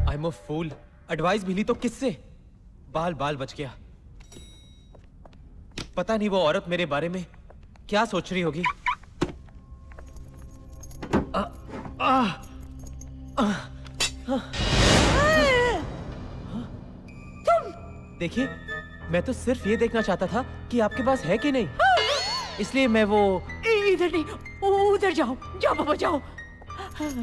I am a fool. Advice भी ली तो किससे? बाल बाल बच गया। पता नहीं वो औरत मेरे बारे में क्या सोच रही होगी। तुम देखिए, मैं तो सिर्फ ये देखना चाहता था कि आपके पास है कि नहीं, इसलिए मैं वो इधर नहीं, उधर जाओ, जाओ बाबा जाओ। Madam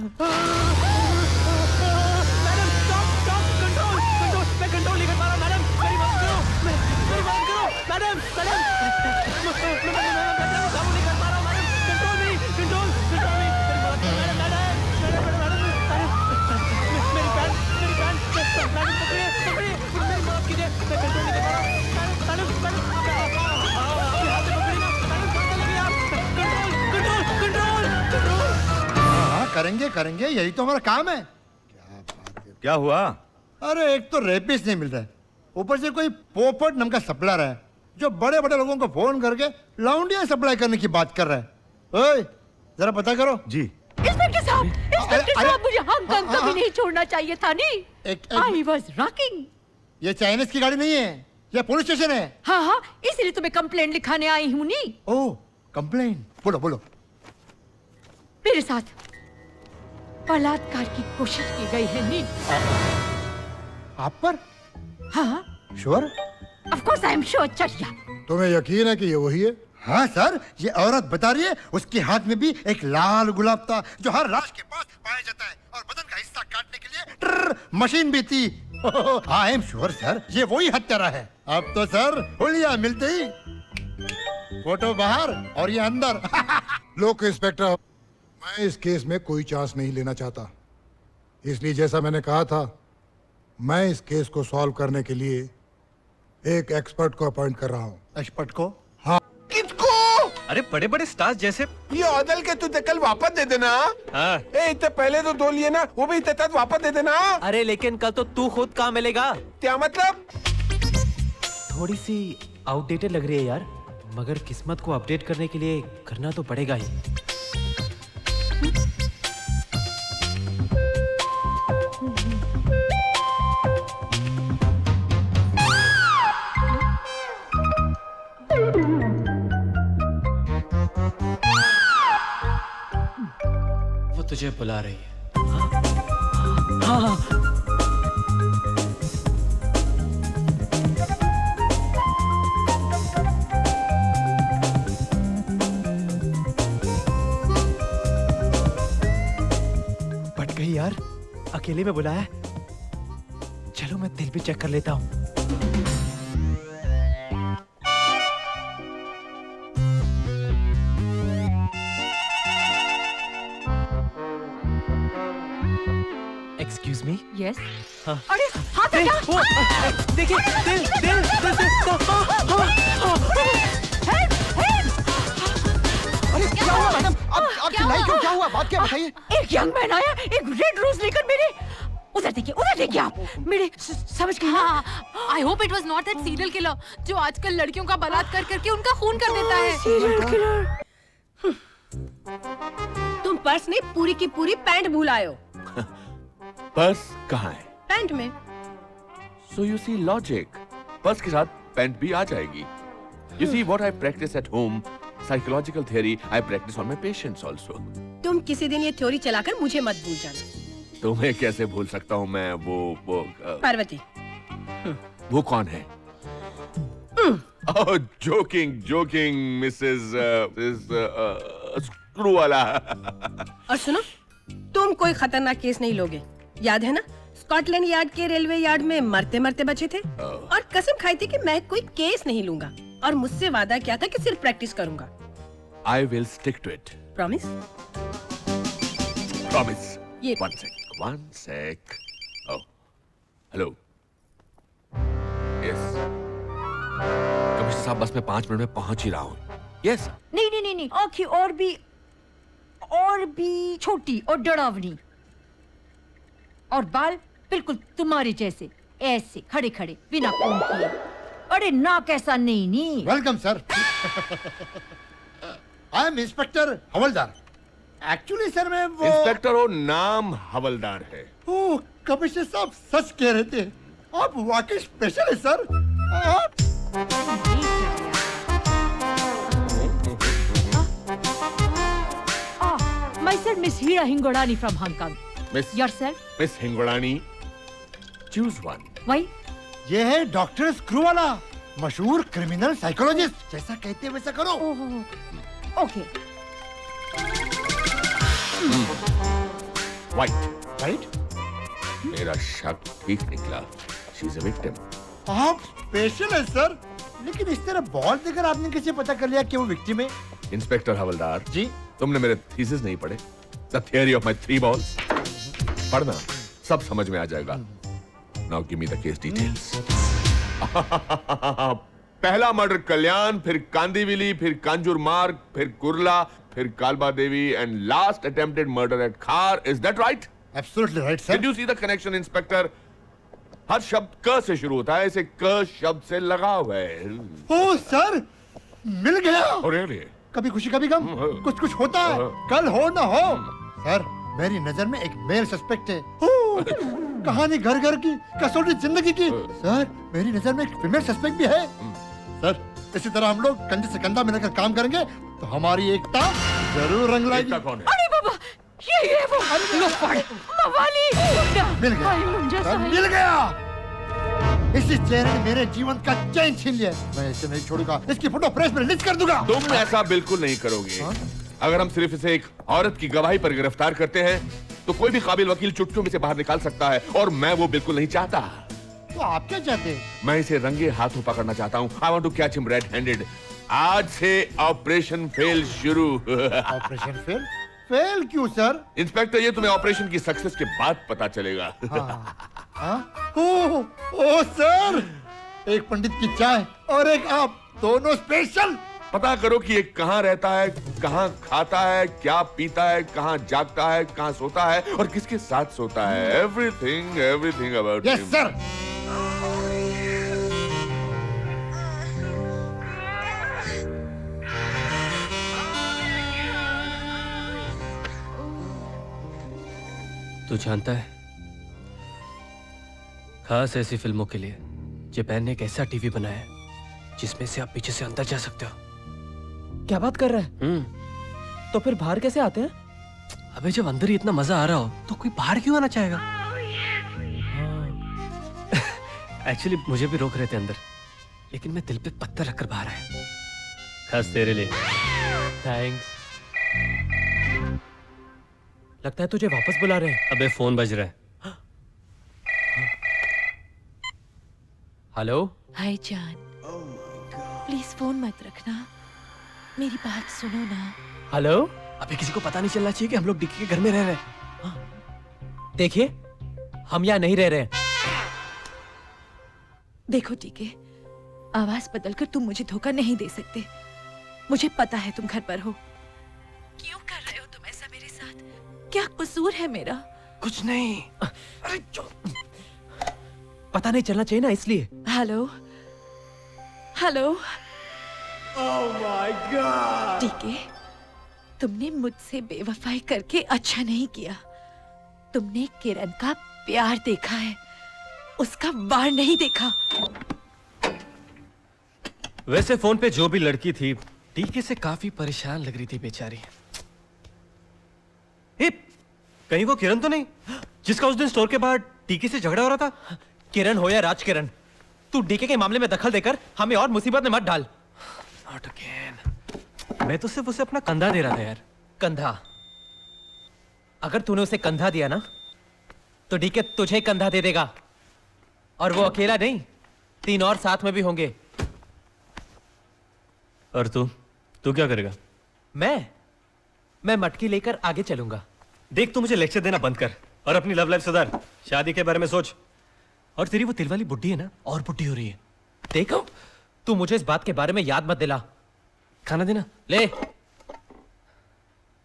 stop stop, control control, मैं कंट्रोल नहीं कर पा रहा। मैडम मेरी मदद करो, मेरी मदद करो। मैडम मैडम काबू नहीं कर पा रहा। मैडम कंट्रोल नहीं, कंट्रोल कंट्रोल नहीं, मेरी मदद करो। मैडम मेरी पैंट मैडम पकड़िए पकड़िए, मेरी मदद कीजिए, मैं कंट्रोल नहीं कर पा रहा। मैडम मैडम आपके हाथ से पकड़िए ना। मैडम कहाँ लगे आप? Control control control control. हाँ करेंगे करेंगे, यही तो हमारा काम है। क्या हुआ? अरे एक तो रेपिस्ट नहीं मिल रहा है, ऊपर से कोई पोपट नाम का सप्लायर है जो बड़े बड़े लोगों को फोन करके लौंडियां सप्लाई करने की बात कर रहा है। ओए जरा पता करो। जी इंस्पेक्टर साहब, इंस्पेक्टर साहब, मुझे हंगकंग कभी नहीं छोड़ना चाहिए था नहीं। I was rocking. ये चाइनीज की गाड़ी नहीं है, ये पुलिस स्टेशन है। हाँ हाँ, इसलिए तो मैं कंप्लेंट लिखाने आई हूँ नहीं। ओह कंप्लेंट, बोलो बोलो। मेरे साथ बलात्कार की कोशिश की गई है नी। आप पर? हाँ sure? Of course I am sure. चलिए, तुम्हें यकीन है कि ये वही है? हाँ सर, ये औरत बता रही है, उसके हाथ में भी एक लाल गुलाब था जो हर लाश के पास पाया जाता है, और बदन का हिस्सा काटने के लिए मशीन भी थी। आई एम श्योर सर, ये वही हत्यारा है। अब तो सर हुलिया मिलते ही फोटो बाहर और ये अंदर। लोक इंस्पेक्टर, मैं इस केस में कोई चांस नहीं लेना चाहता, इसलिए जैसा मैंने कहा था, मैं इस केस को सॉल्व करने के लिए एक एक्सपर्ट को अपॉइंट कर रहा हूँ। एक्सपर्ट को? हाँ। किसको? अरे बड़े बड़े स्टार्स जैसे ये ऑदल के तुझे कल वापस दे देना। हाँ। इतने पहले तो दो लिए ना, वो भी इतने तक वापस दे देना। अरे लेकिन कल तो तू खुद कहाँ मिलेगा? क्या मतलब? थोड़ी सी आउटडेटेड लग रही है यार, मगर किस्मत को अपडेट करने के लिए करना तो पड़ेगा ही। वो तुझे बुला रही है। हाँ हाँ। पट गई यार, अकेले में बुलाया। चलो मैं दिल भी चेक कर लेता हूँ। Excuse me. यस। हाँ। अरे हाथ हटा। देखिए, दिल दिल दिल अरे क्या हुआ मैडम? आप चिल्लाई क्यों? क्या हुआ? बात क्या बताइए? एक यंग मैन आया, एक रेड रोज लेकर मेरे उधर देखिए आप मेरे समझ गए? हाँ, I hope it was not that serial killer जो आजकल लड़कियों का बलात्कार करके उनका खून कर देता है। Serial killer. तुम पर्स नहीं, पूरी की पूरी पैंट भूल आए हो। पर्स कहाँ है? पैंट में। So you see logic. Purse के साथ पैंट भी आ जाएगी. You see what I practice at home, psychological theory I practice on my patients also. तुम किसी दिन ये थ्योरी चलाकर मुझे मत भूल जाना। तुम्हें कैसे भूल सकता हूँ मैं? वो पार्वती। वो कौन है? Oh, joking, Mrs. स्क्रू वाला। और सुनो, तुम कोई खतरनाक केस नहीं लोगे, याद है ना? स्कॉटलैंड यार्ड के रेलवे यार्ड में मरते मरते बचे थे और कसम खाई थी कि मैं कोई केस नहीं लूंगा, और मुझसे वादा किया था कि सिर्फ प्रैक्टिस करूंगा। I will stick to it. Promise? Promise. ये One sec. Oh, hello. Yes. Commissioner साहब, बस मैं 5 मिनट में पहुंच ही रहा हूँ। Yes. नहीं, आँखें और भी छोटी और डरावनी, और बाल बिल्कुल तुम्हारे जैसे, ऐसे खड़े खड़े बिना कोम किए। अरे नाक ऐसा नहीं। Welcome sir. I am inspector havildar. Actually sir मैं वो इंस्पेक्टर हो, नाम हवलदार है। ओ, कमिश्नर साहब सच कह रहे थे, आप वाकई स्पेशल है सर। आप Myself, Miss Hira Hingorani from Hong Kong. Miss Yourself? Miss Hingorani, choose one. Why? ये है डॉक्टर स्क्रूवाला, मशहूर क्रिमिनल साइकोलॉजिस्ट। जैसा कहते हैं वैसा करो। Okay. White. राइट? मेरा शक ठीक निकला। She is a victim. आप स्पेशल है सर, लेकिन इस तरह बॉल देकर आपने कैसे पता कर लिया कि वो विक्टिम है? इंस्पेक्टर हवलदार जी, तुमने मेरे थीसिस नहीं पढ़े? The theory of my 3 balls? पढ़ना, सब समझ में आ जाएगा। Now give me the case details. पहला मर्डर कल्याण, फिर कांदीविली, फिर कांजूर मार्ग, फिर कुर्ला, फिर Kalbadevi and last attempted murder at Khar. Is that right? Absolutely right sir. Did you see the connection inspector? हर शब्द क से शुरू होता है, इसे क शब्द से लगा हुआ है। ओ सर, मिल गया। Oh, really? कभी खुशी कभी गम, कुछ कुछ होता है, कल हो ना हो। सर, मेरी नजर में एक मेल सस्पेक्ट है। कहानी घर घर की, कसौटी जिंदगी की। सर, मेरी नजर में एक फीमेल सस्पेक्ट भी है। सर, इसी तरह हम लोग कंधे से कंधा मिलाकर काम करेंगे तो हमारी एकता जरूर रंग लाएगी। एकता कौन है? अरे बाबा, ये वो लोफड़, मवाली। मिल गया सर, मिल गया। इसी चेहरे ने मेरे जीवन का चैन छीन लिया। मैं इसे नहीं छोड़ूंगा, इसकी फोटो प्रेस में रिलीज कर दूंगा। तुम ऐसा बिल्कुल नहीं करोगे। अगर हम सिर्फ इसे एक औरत की गवाही पर गिरफ्तार करते हैं तो कोई भी काबिल वकील चुटकियों में से बाहर निकाल सकता है, और मैं वो बिल्कुल नहीं चाहता। तो आप क्या चाहते हैं? मैं इसे रंगे हाथों पकड़ना चाहता हूँ। I want to catch him red handed. आज से ऑपरेशन फेल शुरू। Operation fail? फेल क्यों सर? इंस्पेक्टर, ये तुम्हें ऑपरेशन की सक्सेस के बाद पता चलेगा। ओ सर, एक पंडित की चाय और एक आप, दोनों स्पेशल। पता करो कि ये कहाँ रहता है, कहाँ खाता है, क्या पीता है, कहाँ जागता है, कहाँ सोता है और किसके साथ सोता है। Everything about yes sir. तू जानता है, खास ऐसी फिल्मों के लिए जापान ने एक ऐसा टीवी बनाया है जिसमें से आप पीछे से अंदर जा सकते हो। क्या बात कर रहा है? तो फिर बाहर कैसे आते हैं? अबे, जब अंदर ही इतना मजा आ रहा हो तो कोई बाहर क्यों आना चाहेगा? एक्चुअली मुझे भी रोक रहे थे अंदर, लेकिन मैं दिल पे पत्थर रखकर बाहर आया, खास तेरे लिए। थैंक्स। लगता है तुझे वापस बुला रहे हैं। अबे, फोन बज रहा है। हेलो। हाय जान, प्लीज फोन मत रखना, मेरी बात सुनो ना। हेलो। अबे, किसी को पता नहीं चलना चाहिए कि हम लोग डिक्की के घर में रह रहे हैं। देखिए, हम यहाँ नहीं रह रहे हैं। देखो टीके, आवाज बदलकर तुम मुझे धोखा नहीं दे सकते। मुझे पता है तुम घर पर हो। क्यों कर रहे हो तुम ऐसा मेरे साथ? क्या कसूर है मेरा? कुछ नहीं। अरे पता नहीं चलना चाहिए ना, इसलिए। Hello hello. Oh my God. टीके, तुमने मुझसे बेवफाई करके अच्छा नहीं किया। तुमने किरण का प्यार देखा है, उसका वार नहीं देखा। वैसे फोन पे जो भी लड़की थी, टीके से काफी परेशान लग रही थी बेचारी। कहीं वो किरण तो नहीं जिसका उस दिन स्टोर के बाहर टीके से झगड़ा हो रहा था? किरण हो या राज किरण, तू डीके के मामले में दखल देकर हमें और मुसीबत में मत डाल। Not again. मैं तो सिर्फ उसे अपना कंधा दे रहा था यार। कंधा? अगर तूने उसे कंधा दिया ना, तो डीके तुझे कंधा दे देगा, और वो अकेला नहीं, 3 और साथ में भी होंगे। और तू क्या करेगा? मैं मटकी लेकर आगे चलूंगा। देख, तू मुझे लेक्चर देना बंद कर और अपनी लव लाइफ सुधार। शादी के बारे में सोच। और तेरी वो तिल वाली बुड्ढी है ना, और बुड्ढी हो रही है। देखो, तू मुझे इस बात के बारे में याद मत दिला। खाना देना। ले।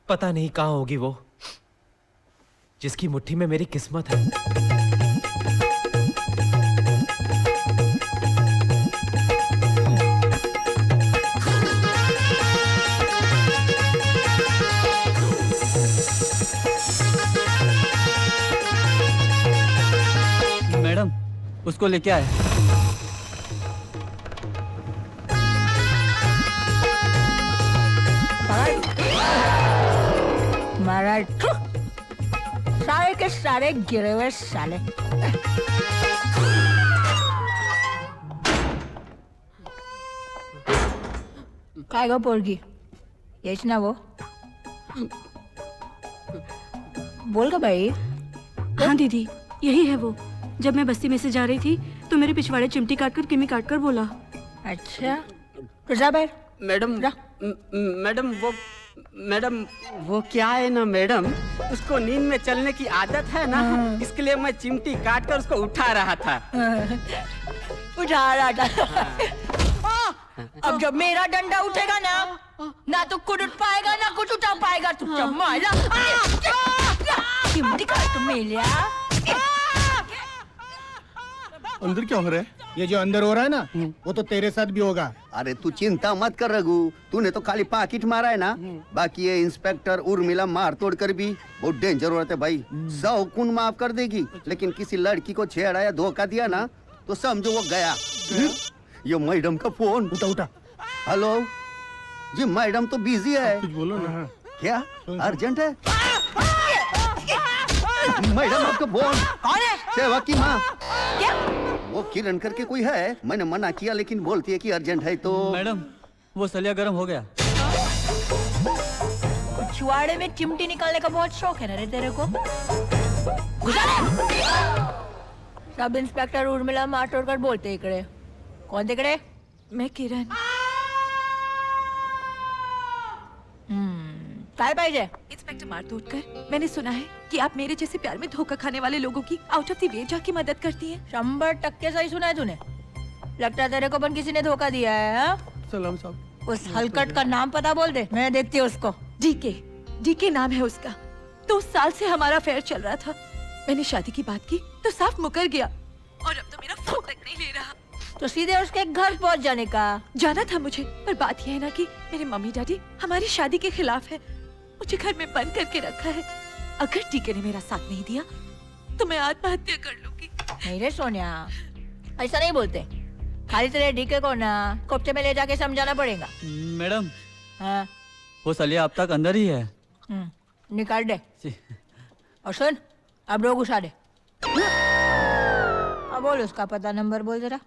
पता नहीं कहां होगी वो जिसकी मुट्ठी में मेरी किस्मत है। उसको लेके आए। महाराज सारे के सारे गिरे हुए साले। काय गो पोरगी, येच ना वो? बोल गा भाई। हाँ दीदी, यही है वो। जब मैं बस्ती में से जा रही थी तो मेरे पिछवाड़े चिमटी काटकर किमी काटकर बोला। अच्छा तो जा बैठ। मैडम वो क्या है ना मैडम, उसको नींद में चलने की आदत है ना, इसके लिए मैं चिमटी काट कर उसको उठा रहा था। उठा रहा था। अब जब मेरा डंडा उठेगा ना तो कुछ उठ पाएगा ना कुछ उठा पाएगा। तू जब मारा चिमटी काट मेलिया। अंदर क्या हो रहा है? ये जो अंदर हो रहा है ना, वो तो तेरे साथ भी होगा। अरे तू चिंता मत कर रघु, तूने तो खाली पाकिट मारा है ना, बाकी ये इंस्पेक्टर उर्मिला मार तोड़ कर भी बहुत डेंजर होते भाई। 100 खून माफ कर देगी, लेकिन किसी लड़की को छेड़ा या धोखा दिया ना तो समझो वो गया। ये मैडम का फोन। उठा। हेलो जी, मैडम तो बिजी है। कुछ बोलो ना। क्या अर्जेंट है? मैडम आपका फोन। कौन है? सेवा की माँ। क्या? वो किरण करके कोई है, मैंने मना किया लेकिन बोलती है कि अर्जेंट है। तो मैडम वो सलिया गर्म हो गया। पिछवाड़े में चिमटी निकालने का बहुत शौक है ना रे तेरे को? सब इंस्पेक्टर उर्मिला मार कर बोलते इकड़े। कौन दिकड़े? मैं किरण। काय पाहिजे? इंस्पेक्टर मारतोड़कर, मैंने सुना है कि आप मेरे जैसे प्यार में धोखा खाने वाले लोगों की आउट ऑफ द वे जाके मदद करती हैं। 100% सही सुना है तूने। लगता है तेरे को पण किसी ने धोखा दिया है। हाँ? सलाम साहब। उस हलकट का नाम पता बोल दे, मैं देखती हूँ उसको। डीके नाम है उसका। 2 साल से हमारा अफेयर चल रहा था। मैंने शादी की बात की तो साफ मुकर गया और अब तो मेरा फोन तक नहीं ले रहा। तो सीधे उसके घर पहुंच जाने का। जाना था मुझे, पर बात यह है ना कि मेरे मम्मी डैडी हमारी शादी के खिलाफ है। मुझे घर में बंद करके रखा है। अगर डीके ने मेरा साथ नहीं दिया तो मैं आत्महत्या कर लूंगी। नहीं रे सोनिया, ऐसा नहीं बोलते। खाली तेरे डीके को ना कोपचे में ले जाके समझाना पड़ेगा। मैडम हाँ वो सलिया अब तक अंदर ही है। निकाल दे। और सुन, अब लोग घुसा दे। अब बोल उसका पता नंबर बोल जरा।